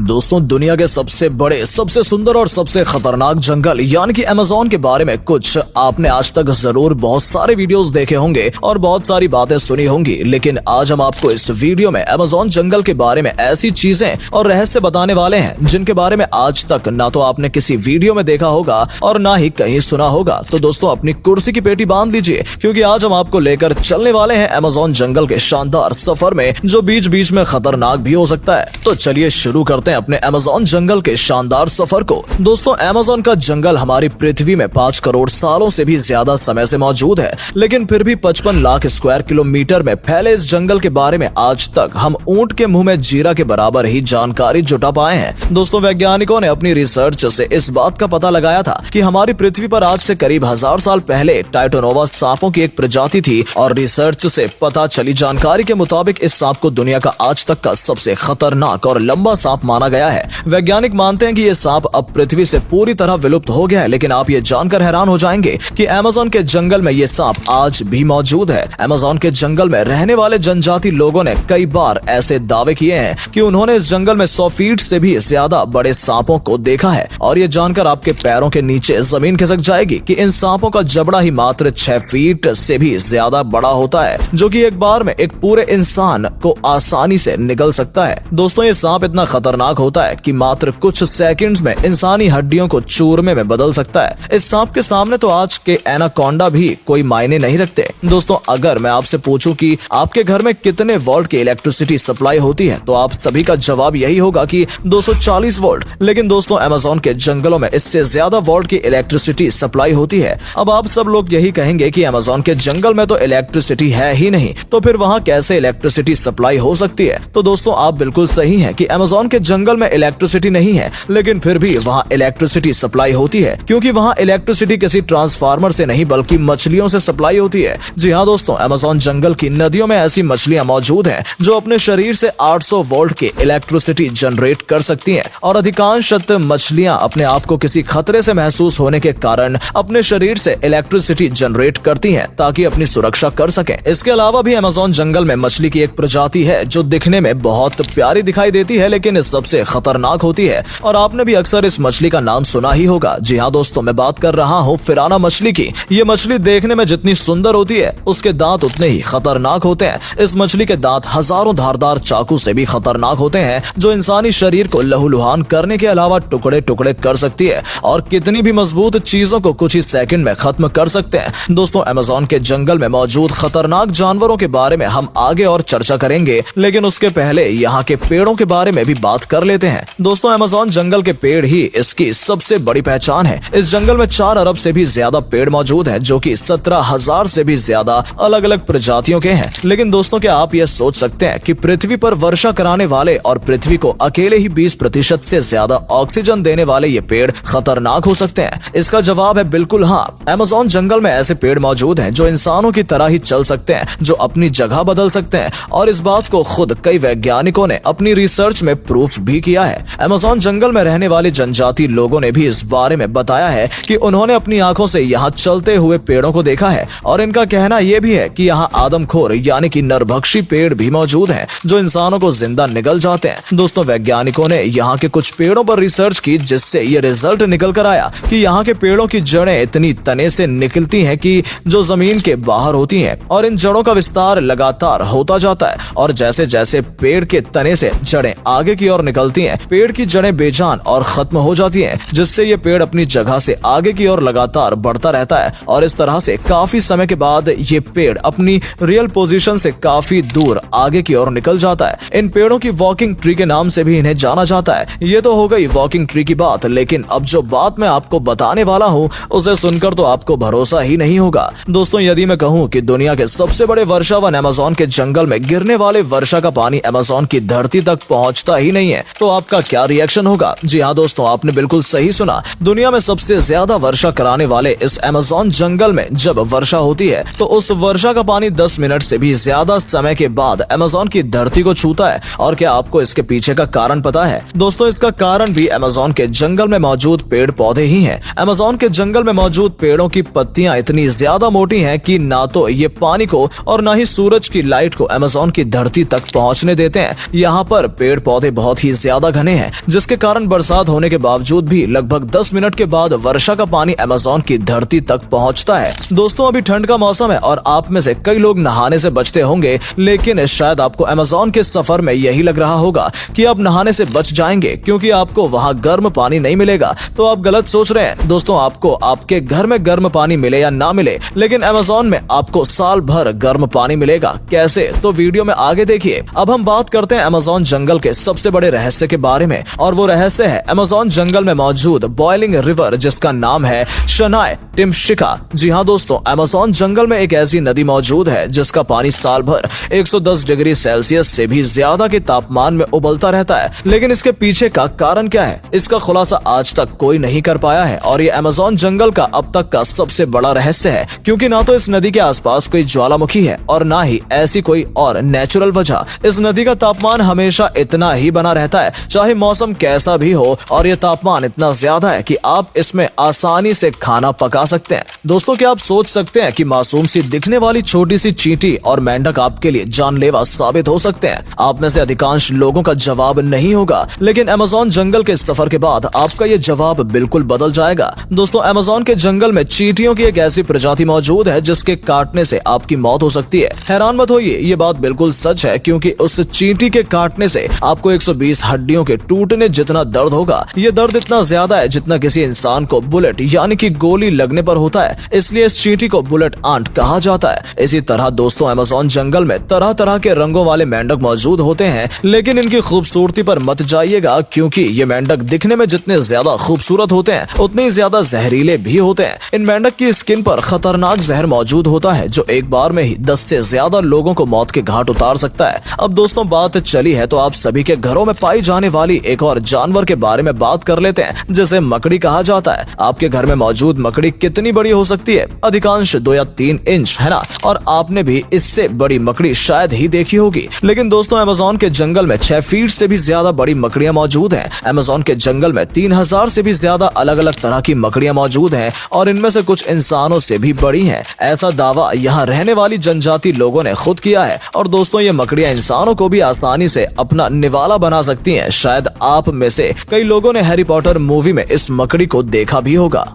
दोस्तों, दुनिया के सबसे बड़े, सबसे सुंदर और सबसे खतरनाक जंगल यानी कि अमेज़न के बारे में कुछ आपने आज तक जरूर बहुत सारे वीडियोस देखे होंगे और बहुत सारी बातें सुनी होंगी, लेकिन आज हम आपको इस वीडियो में अमेज़न जंगल के बारे में ऐसी चीजें और रहस्य बताने वाले हैं जिनके बारे में आज तक ना तो आपने किसी वीडियो में देखा होगा और ना ही कहीं सुना होगा। तो दोस्तों, अपनी कुर्सी की पेटी बांध लीजिए, क्योंकि आज हम आपको लेकर चलने वाले हैं अमेज़न जंगल के शानदार सफर में, जो बीच बीच में खतरनाक भी हो सकता है। तो चलिए शुरू करते हैं अपने अमेज़न जंगल के शानदार सफर को। दोस्तों, अमेज़न का जंगल हमारी पृथ्वी में 5 करोड़ सालों से भी ज्यादा समय से मौजूद है, लेकिन फिर भी 55 लाख स्क्वायर किलोमीटर में फैले इस जंगल के बारे में आज तक हम ऊंट के मुंह में जीरा के बराबर ही जानकारी जुटा पाए हैं। दोस्तों, वैज्ञानिकों ने अपनी रिसर्च से इस बात का पता लगाया था कि हमारी पृथ्वी पर आज से करीब 1000 साल पहले टाइटोनोवा सांपों की एक प्रजाति थी, और रिसर्च से पता चली जानकारी के मुताबिक इस सांप को दुनिया का आज तक का सबसे खतरनाक और लंबा सांप माना गया है। वैज्ञानिक मानते हैं कि ये सांप अब पृथ्वी से पूरी तरह विलुप्त हो गया है, लेकिन आप ये जानकर हैरान हो जाएंगे कि अमेज़न के जंगल में ये सांप आज भी मौजूद है। अमेज़न के जंगल में रहने वाले जनजाति लोगों ने कई बार ऐसे दावे किए हैं कि उन्होंने इस जंगल में 100 फीट से भी ज्यादा बड़े सांपों को देखा है, और ये जानकर आपके पैरों के नीचे जमीन खिसक जाएगी कि इन सांपों का जबड़ा ही मात्र 6 फीट से भी ज्यादा बड़ा होता है, जो कि एक बार में एक पूरे इंसान को आसानी से निगल सकता है। दोस्तों, ये सांप इतना खतरनाक होता है कि मात्र कुछ सेकंड्स में इंसानी हड्डियों को चूरमे में बदल सकता है। इस सांप के सामने तो आज के एनाकोंडा भी कोई मायने नहीं रखते। दोस्तों, अगर मैं आपसे पूछूं कि आपके घर में कितने वोल्ट की इलेक्ट्रिसिटी सप्लाई होती है, तो आप सभी का जवाब यही होगा कि 240 वोल्ट। लेकिन दोस्तों, अमेज़न के जंगलों में इससे ज्यादा वोल्ट की इलेक्ट्रिसिटी सप्लाई होती है। अब आप सब लोग यही कहेंगे कि अमेज़न के जंगल में तो इलेक्ट्रिसिटी है ही नहीं, तो फिर वहाँ कैसे इलेक्ट्रिसिटी सप्लाई हो सकती है? तो दोस्तों, आप बिल्कुल सही हैं कि अमेज़न के जंगल में इलेक्ट्रिसिटी नहीं है, लेकिन फिर भी वहाँ इलेक्ट्रिसिटी सप्लाई होती है, क्योंकि वहाँ इलेक्ट्रिसिटी किसी ट्रांसफार्मर से नहीं बल्कि मछलियों से सप्लाई होती है। जी हाँ दोस्तों, अमेज़न जंगल की नदियों में ऐसी मछलियां मौजूद हैं जो अपने शरीर से 800 वोल्ट की इलेक्ट्रिसिटी जनरेट कर सकती हैं, और अधिकांश मछलियां अपने आप को किसी खतरे से महसूस होने के कारण अपने शरीर से इलेक्ट्रिसिटी जनरेट करती हैं ताकि अपनी सुरक्षा कर सकें। इसके अलावा भी अमेज़न जंगल में मछली की एक प्रजाति है जो दिखने में बहुत प्यारी दिखाई देती है, लेकिन सबसे खतरनाक होती है, और आपने भी अक्सर इस मछली का नाम सुना ही होगा। जी हाँ दोस्तों, मैं बात कर रहा हूँ पिराना मछली की। ये मछली देखने में जितनी सुंदर होती है, उसके दांत उतने ही खतरनाक होते हैं। इस मछली के दांत हजारों धारदार चाकू से भी खतरनाक होते हैं, जो इंसानी शरीर को लहूलुहान करने के अलावा टुकड़े टुकड़े कर सकती है, और कितनी भी मजबूत चीजों को कुछ ही सेकंड में खत्म कर सकते हैं। दोस्तों, अमेज़न के जंगल में मौजूद खतरनाक जानवरों के बारे में हम आगे और चर्चा करेंगे, लेकिन उसके पहले यहाँ के पेड़ों के बारे में भी बात कर लेते हैं। दोस्तों, अमेज़न जंगल के पेड़ ही इसकी सबसे बड़ी पहचान है। इस जंगल में 4 अरब से भी ज्यादा पेड़ मौजूद हैं, जो कि 17,000 से भी ज्यादा अलग अलग प्रजातियों के हैं। लेकिन दोस्तों, क्या आप ये सोच सकते हैं कि पृथ्वी पर वर्षा कराने वाले और पृथ्वी को अकेले ही 20% से ज्यादा ऑक्सीजन देने वाले ये पेड़ खतरनाक हो सकते हैं? इसका जवाब है बिल्कुल हाँ। अमेज़न जंगल में ऐसे पेड़ मौजूद हैं जो इंसानों की तरह ही चल सकते हैं, जो अपनी जगह बदल सकते हैं, और इस बात को खुद कई वैज्ञानिकों ने अपनी रिसर्च में प्रूफ भी किया है। अमेज़न जंगल में रहने वाले जनजाति लोगों ने भी इस बारे में बताया है कि उन्होंने अपनी आंखों से यहाँ चलते हुए पेड़ों को देखा है, और इनका कहना यह भी है कि यहाँ आदमखोर यानी कि नरभक्षी पेड़ भी मौजूद हैं, जो इंसानों को जिंदा निगल जाते हैं। दोस्तों, वैज्ञानिकों ने यहाँ के कुछ पेड़ों पर रिसर्च की, जिससे ये रिजल्ट निकल कर आया कि यहाँ के पेड़ों की जड़ें इतनी तने से निकलती हैं कि जो जमीन के बाहर होती हैं, और इन जड़ों का विस्तार लगातार होता जाता है, और जैसे जैसे पेड़ के तने से जड़ें आगे की ओर निकलती हैं, पेड़ की जड़ें बेजान और खत्म हो जाती हैं, जिससे ये पेड़ अपनी जगह से आगे की ओर लगातार बढ़ता रहता है, और इस तरह से काफी समय के बाद ये पेड़ अपनी रियल पोजीशन से काफी दूर आगे की ओर निकल जाता है। इन पेड़ों की वॉकिंग ट्री के नाम से भी इन्हें जाना जाता है। ये तो हो गई वॉकिंग ट्री की बात, लेकिन अब जो बात मैं आपको बताने वाला हूँ उसे सुनकर तो आपको भरोसा ही नहीं होगा। दोस्तों, यदि मैं कहूँ कि दुनिया के सबसे बड़े वर्षावन अमेज़न के जंगल में गिरने वाले वर्षा का पानी अमेज़न की धरती तक पहुँचता ही नहीं है, तो आपका क्या रिएक्शन होगा? जी हाँ दोस्तों, आपने बिल्कुल सही सुना। दुनिया में सबसे ज्यादा वर्षा कराने वाले इस अमेज़न जंगल में जब वर्षा होती है, तो उस वर्षा का पानी 10 मिनट से भी ज्यादा समय के बाद अमेज़न की धरती को छूता है। और क्या आपको इसके पीछे का कारण पता है? दोस्तों, इसका कारण भी अमेज़न के जंगल में मौजूद पेड़ पौधे ही हैं। अमेज़न के जंगल में मौजूद पेड़ों की पत्तियां इतनी ज्यादा मोटी हैं कि ना तो ये पानी को और ना ही सूरज की लाइट को अमेज़न की धरती तक पहुंचने देते हैं। यहाँ पर पेड़ पौधे बहुत ही ही ज्यादा घने हैं, जिसके कारण बरसात होने के बावजूद भी लगभग 10 मिनट के बाद वर्षा का पानी अमेज़न की धरती तक पहुंचता है। दोस्तों, अभी ठंड का मौसम है और आप में से कई लोग नहाने से बचते होंगे, लेकिन शायद आपको अमेज़न के सफर में यही लग रहा होगा कि आप नहाने से बच जाएंगे क्योंकि आपको वहाँ गर्म पानी नहीं मिलेगा। तो आप गलत सोच रहे हैं। दोस्तों, आपको आपके घर में गर्म पानी मिले या ना मिले, लेकिन अमेज़न में आपको साल भर गर्म पानी मिलेगा। कैसे? तो वीडियो में आगे देखिए। अब हम बात करते हैं अमेज़न जंगल के सबसे बड़े रहस्य के बारे में, और वो रहस्य है अमेज़न जंगल में मौजूद बॉइलिंग रिवर, जिसका नाम है शनाय टिमशिका। जी हाँ दोस्तों, अमेज़न जंगल में एक ऐसी नदी मौजूद है जिसका पानी साल भर 110 डिग्री सेल्सियस से भी ज्यादा के तापमान में उबलता रहता है। लेकिन इसके पीछे का कारण क्या है, इसका खुलासा आज तक कोई नहीं कर पाया है, और ये अमेज़न जंगल का अब तक का सबसे बड़ा रहस्य है, क्योंकि ना तो इस नदी के आसपास कोई ज्वालामुखी है और ना ही ऐसी कोई और नेचुरल वजह। इस नदी का तापमान हमेशा इतना ही बना रहता है, चाहे मौसम कैसा भी हो, और ये तापमान इतना ज्यादा है कि आप इसमें आसानी से खाना पका सकते हैं। दोस्तों, क्या आप सोच सकते हैं कि मासूम सी दिखने वाली छोटी सी चींटी और मेंढक आपके लिए जानलेवा साबित हो सकते हैं? आप में से अधिकांश लोगों का जवाब नहीं होगा, लेकिन अमेज़न जंगल के सफर के बाद आपका ये जवाब बिल्कुल बदल जाएगा। दोस्तों, अमेज़न के जंगल में चींटियों की एक ऐसी प्रजाति मौजूद है जिसके काटने से आपकी मौत हो सकती है। हैरान मत होइए, ये बात बिल्कुल सच है, क्योंकि उस चींटी के काटने से आपको 120 हड्डियों के टूटने जितना दर्द होगा। ये दर्द इतना ज्यादा है जितना किसी इंसान को बुलेट यानी कि गोली लगने पर होता है, इसलिए इस चींटी को बुलेट आंट कहा जाता है। इसी तरह दोस्तों, अमेज़न जंगल में तरह तरह के रंगों वाले मेंढक मौजूद होते हैं, लेकिन इनकी खूबसूरती पर मत जाइएगा, क्योंकि ये मेंढक दिखने में जितने ज्यादा खूबसूरत होते हैं उतने ही ज्यादा जहरीले भी होते हैं। इन मेंढक की स्किन पर खतरनाक जहर मौजूद होता है जो एक बार में ही 10 से ज्यादा लोगों को मौत के घाट उतार सकता है। अब दोस्तों, बात चली है तो आप सभी के घरों में पाई जाने वाली एक और जानवर के बारे में बात कर लेते हैं, जिसे मकड़ी कहा जाता है। आपके घर में मौजूद मकड़ी कितनी बड़ी हो सकती है? अधिकांश 2 या 3 इंच, है ना? और आपने भी इससे बड़ी मकड़ी शायद ही देखी होगी। लेकिन दोस्तों, अमेज़न के जंगल में 6 फीट से भी ज्यादा बड़ी मकड़ियां मौजूद हैं। अमेज़न के जंगल में 3000 से भी ज्यादा अलग अलग तरह की मकड़ियां मौजूद हैं, और इनमें से कुछ इंसानों से भी बड़ी हैं। ऐसा दावा यहाँ रहने वाली जनजाति लोगों ने खुद किया है। और दोस्तों, ये मकड़ियां इंसानों को भी आसानी से अपना निवाला बना सकती हैं। शायद आप में से कई लोगों ने हैरी पॉटर मूवी में इस मकड़ी को देखा भी होगा।